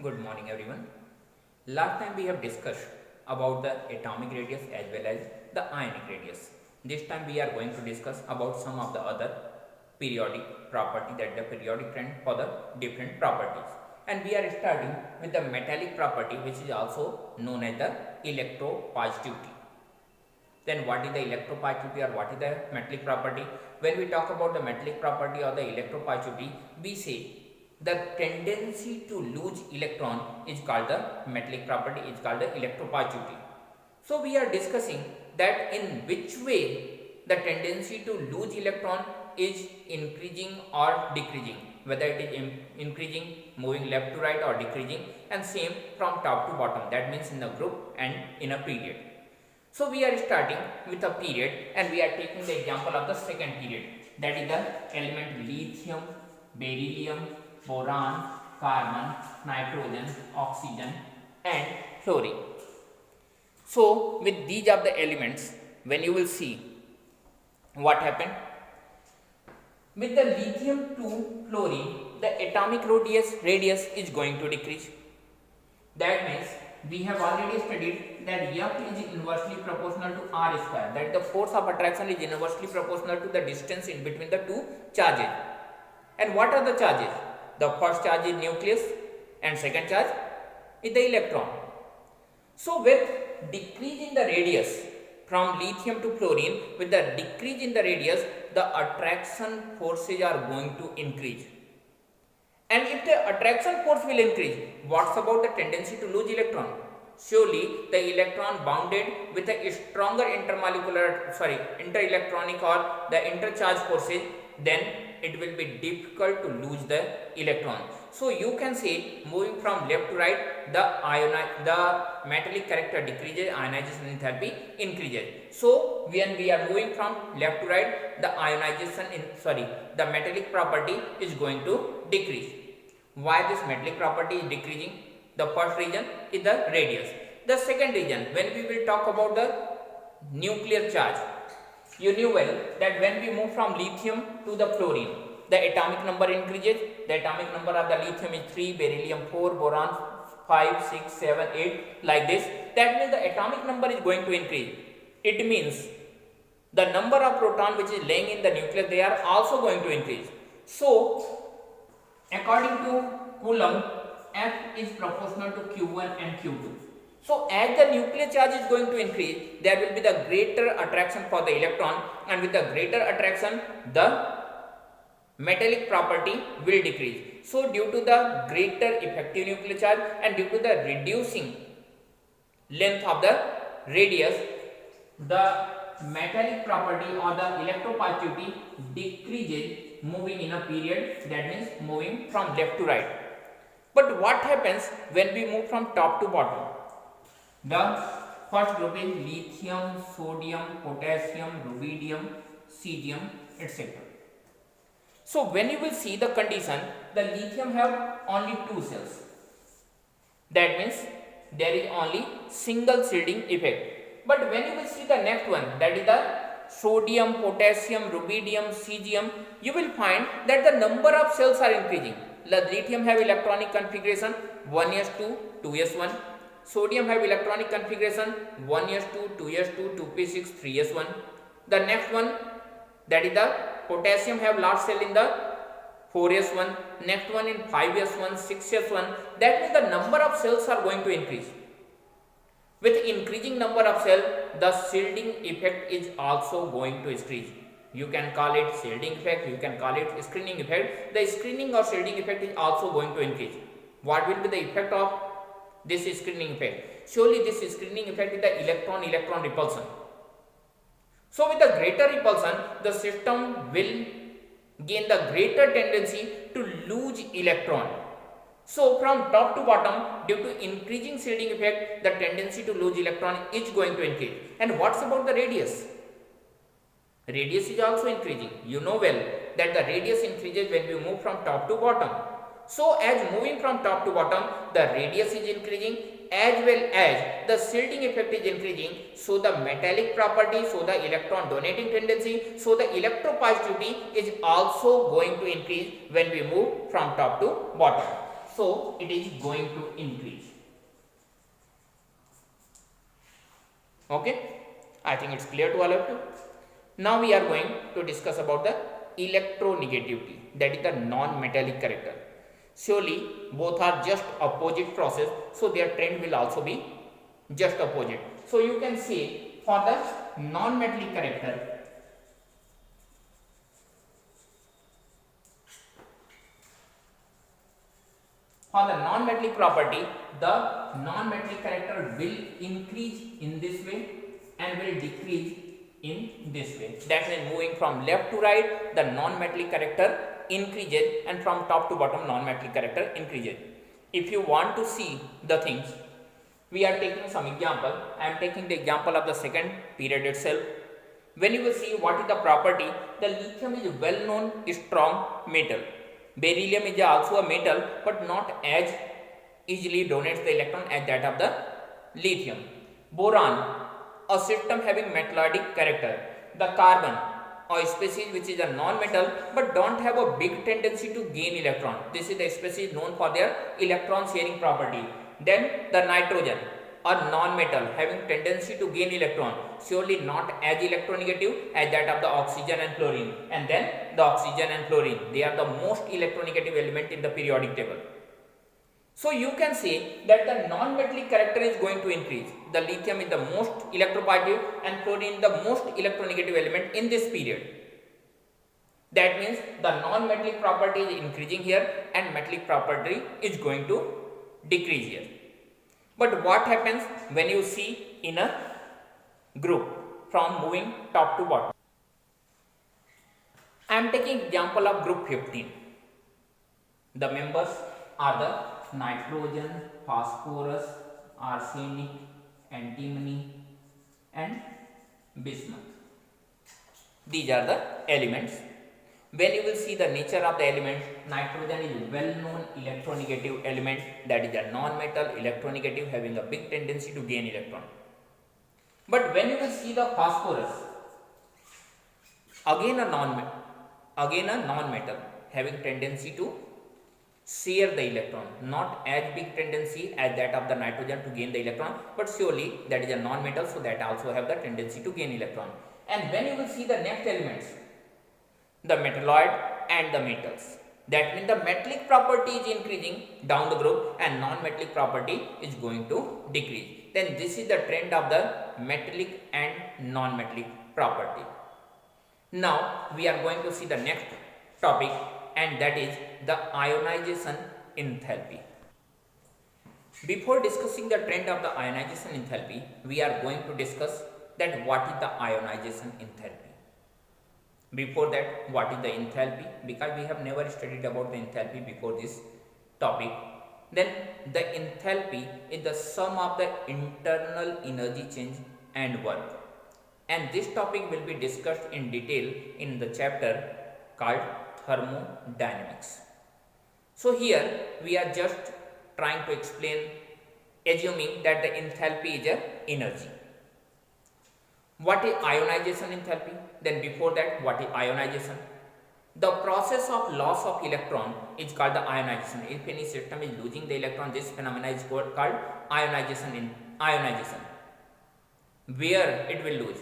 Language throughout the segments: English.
Good morning everyone. Last time we have discussed about the atomic radius as well as the ionic radius. This time we are going to discuss about some of the other periodic property, that the periodic trend for the different properties. And we are starting with the metallic property, which is also known as the electropositivity. Then what is the electropositivity or what is the metallic property? When we talk about the metallic property or the electropositivity, we say the tendency to lose electron is called the metallic property, is called the electropositivity. So we are discussing that in which way the tendency to lose electron is increasing or decreasing, whether it is increasing, moving left to right, or decreasing, and same from top to bottom, that means in a group and in a period. So we are starting with a period and we are taking the example of the second period, that is the element lithium, beryllium, boron, carbon, nitrogen, oxygen and fluorine. So with these are the elements, when you will see what happened with the lithium to fluorine, the atomic radius is going to decrease. That means we have already studied that F is inversely proportional to R square, that the force of attraction is inversely proportional to the distance in between the two charges. And what are the charges? The first charge is nucleus and second charge is the electron. So with decrease in the radius from lithium to fluorine, with the decrease in the radius, the attraction forces are going to increase. And if the attraction force will increase, what's about the tendency to lose electron? Surely the electron bounded with a stronger interelectronic or the intercharge forces, then it will be difficult to lose the electron. So you can say, moving from left to right, the metallic character decreases, ionization enthalpy increases. So when we are moving from left to right, the metallic property is going to decrease. Why this metallic property is decreasing? The first reason is the radius. The second reason, when we will talk about the nuclear charge, you knew well that when we move from lithium to the fluorine, the atomic number increases. The atomic number of the lithium is 3, beryllium 4, boron 5, 6, 7, 8, like this. That means the atomic number is going to increase. It means the number of proton which is laying in the nucleus, they are also going to increase. So according to Coulomb, F is proportional to Q1 and Q2. So as the nuclear charge is going to increase, there will be the greater attraction for the electron, and with the greater attraction, the metallic property will decrease. So due to the greater effective nuclear charge and due to the reducing length of the radius, the metallic property or the electropositivity decreases moving in a period, that means moving from left to right. But what happens when we move from top to bottom? The first group is lithium, sodium, potassium, rubidium, cesium, etc. So when you will see the condition, the lithium have only 2 cells. That means there is only single shielding effect. But when you will see the next one, that is the sodium, potassium, rubidium, cesium, you will find that the number of cells are increasing. The lithium have electronic configuration 1s2, 2s1. Sodium have electronic configuration 1s2, 2s2, 2p6, 3s1. The next one, that is the potassium have large cell in the 4s1. Next one in 5s1, 6s1. That means the number of cells are going to increase. With increasing number of cells, the shielding effect is also going to increase. You can call it shielding effect, you can call it screening effect. The screening or shielding effect is also going to increase. What will be the effect of this screening effect? Surely this screening effect is the electron repulsion. So with the greater repulsion, the system will gain the greater tendency to lose electron. So from top to bottom, due to increasing shielding effect, the tendency to lose electron is going to increase. And what's about the radius? Radius is also increasing. You know well that the radius increases when we move from top to bottom. So as moving from top to bottom, the radius is increasing as well as the shielding effect is increasing. So the metallic property, so the electron donating tendency, so the electropositivity is also going to increase when we move from top to bottom. so it is going to increase. Okay, I think it's clear to all of you. Now we are going to discuss about the electronegativity, that is the non-metallic character. Surely both are just opposite process, so their trend will also be just opposite. So you can say for the non-metallic character, for the non-metallic property, the non-metallic character will increase in this way and will decrease in this way. That means moving from left to right, the non-metallic character increases, and from top to bottom, non-metallic character increases. If you want to see the things, we are taking some example. I am taking the example of the second period itself. When you will see what is the property, the lithium is a well known strong metal. Beryllium is also a metal, but not as easily donates the electron as that of the lithium. Boron, a system having metalloidic character. The carbon, a species which is a non-metal but don't have a big tendency to gain electron. This is the species known for their electron sharing property. Then the nitrogen, a non-metal having tendency to gain electron, surely not as electronegative as that of the oxygen and fluorine. And then the oxygen and fluorine, they are the most electronegative element in the periodic table. So you can say that the non-metallic character is going to increase. The lithium is the most electropositive and fluorine the most electronegative element in this period. That means the non-metallic property is increasing here and metallic property is going to decrease here. But what happens when you see in a group from moving top to bottom? I am taking example of group 15. The members are the nitrogen, phosphorus, arsenic, antimony and bismuth. These are the elements. When you will see the nature of the element, nitrogen is a well known electronegative element, that is a non-metal electronegative having a big tendency to gain electron. But when you will see the phosphorus, again a non-metal having tendency to share the electron, not as big tendency as that of the nitrogen to gain the electron, but surely that is a non-metal, so that also have the tendency to gain electron. And when you will see the next elements, the metalloid and the metals, that means the metallic property is increasing down the group and non-metallic property is going to decrease. Then this is the trend of the metallic and non-metallic property. Now we are going to see the next topic, and that is the ionization enthalpy. Before discussing the trend of the ionization enthalpy, we are going to discuss that what is the ionization enthalpy. Before that, what is the enthalpy? Because we have never studied about the enthalpy before this topic. Then the enthalpy is the sum of the internal energy change and work. And this topic will be discussed in detail in the chapter called thermodynamics. So here we are just trying to explain, assuming that the enthalpy is a energy. What is ionization enthalpy? Then before that, what is ionization? The process of loss of electron is called the ionization. If any system is losing the electron, this phenomenon is called ionization. Where it will lose?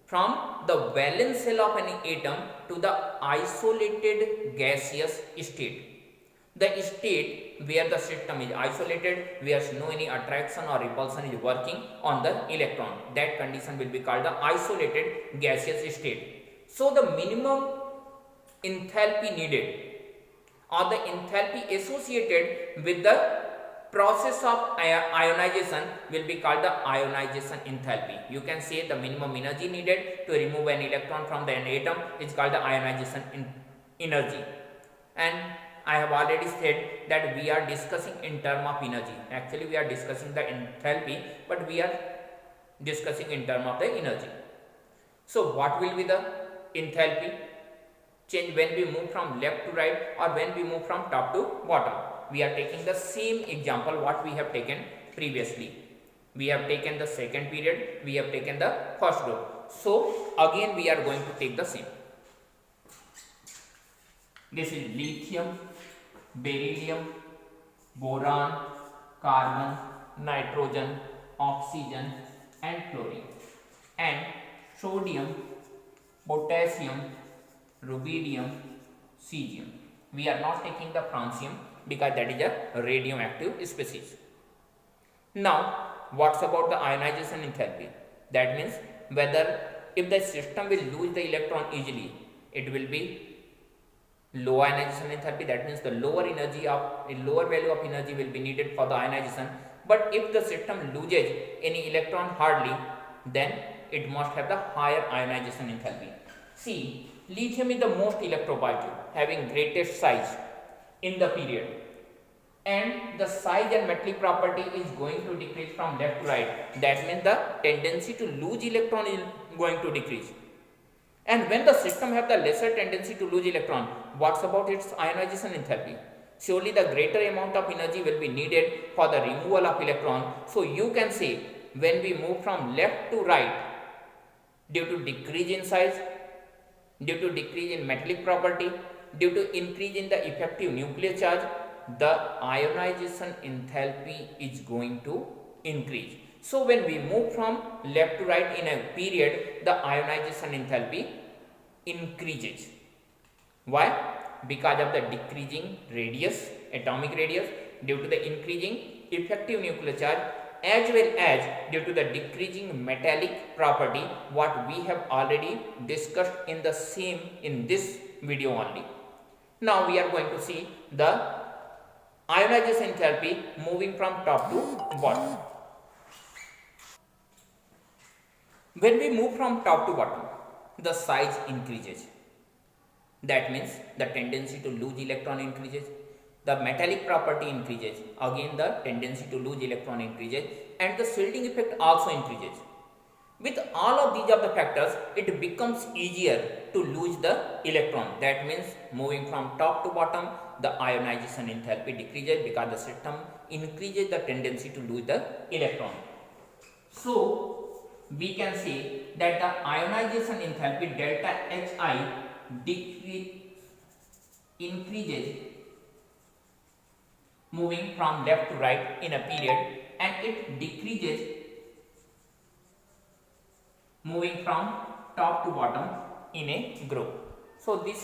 From the valence shell of any atom to the isolated gaseous state. The state where the system is isolated, where no any attraction or repulsion is working on the electron, that condition will be called the isolated gaseous state. So the minimum enthalpy needed or the enthalpy associated with the process of ionization will be called the ionization enthalpy. You can say the minimum energy needed to remove an electron from the atom is called the ionization energy. And I have already said that we are discussing in terms of energy. Actually, we are discussing the enthalpy, but we are discussing in terms of the energy. So, what will be the enthalpy change when we move from left to right or when we move from top to bottom? We are taking the same example what we have taken previously. We have taken the second period, we have taken the first group. So, again we are going to take the same. This is lithium, beryllium, boron, carbon, nitrogen, oxygen and chlorine, and sodium, potassium, rubidium, cesium. We are not taking the francium because that is a radioactive species. Now, what's about the ionization enthalpy? That means whether if the system will lose the electron easily, it will be low ionization enthalpy. That means the lower value of energy will be needed for the ionization. But if the system loses any electron hardly, then it must have the higher ionization enthalpy. See, lithium is the most electropositive, having greatest size in the period, and the size and metallic property is going to decrease from left to right. That means the tendency to lose electron is going to decrease. And when the system have the lesser tendency to lose electron, what's about its ionization enthalpy? Surely the greater amount of energy will be needed for the removal of electron. So you can say when we move from left to right, due to decrease in size, due to decrease in metallic property, due to increase in the effective nuclear charge, the ionization enthalpy is going to increase. So when we move from left to right in a period, the ionization enthalpy increases. Why? Because of the decreasing radius, atomic radius, due to the increasing effective nuclear charge, as well as due to the decreasing metallic property, what we have already discussed in the same in this video only. Now we are going to see the ionization enthalpy moving from top to bottom. When we move from top to bottom, the size increases. That means the tendency to lose electron increases, the metallic property increases, again the tendency to lose electron increases, and the shielding effect also increases. With all of these of the factors, it becomes easier to lose the electron. That means moving from top to bottom, the ionization enthalpy decreases because the system increases the tendency to lose the electron. So we can say that the ionization enthalpy delta Hi increases moving from left to right in a period, and it decreases moving from top to bottom in a group. So this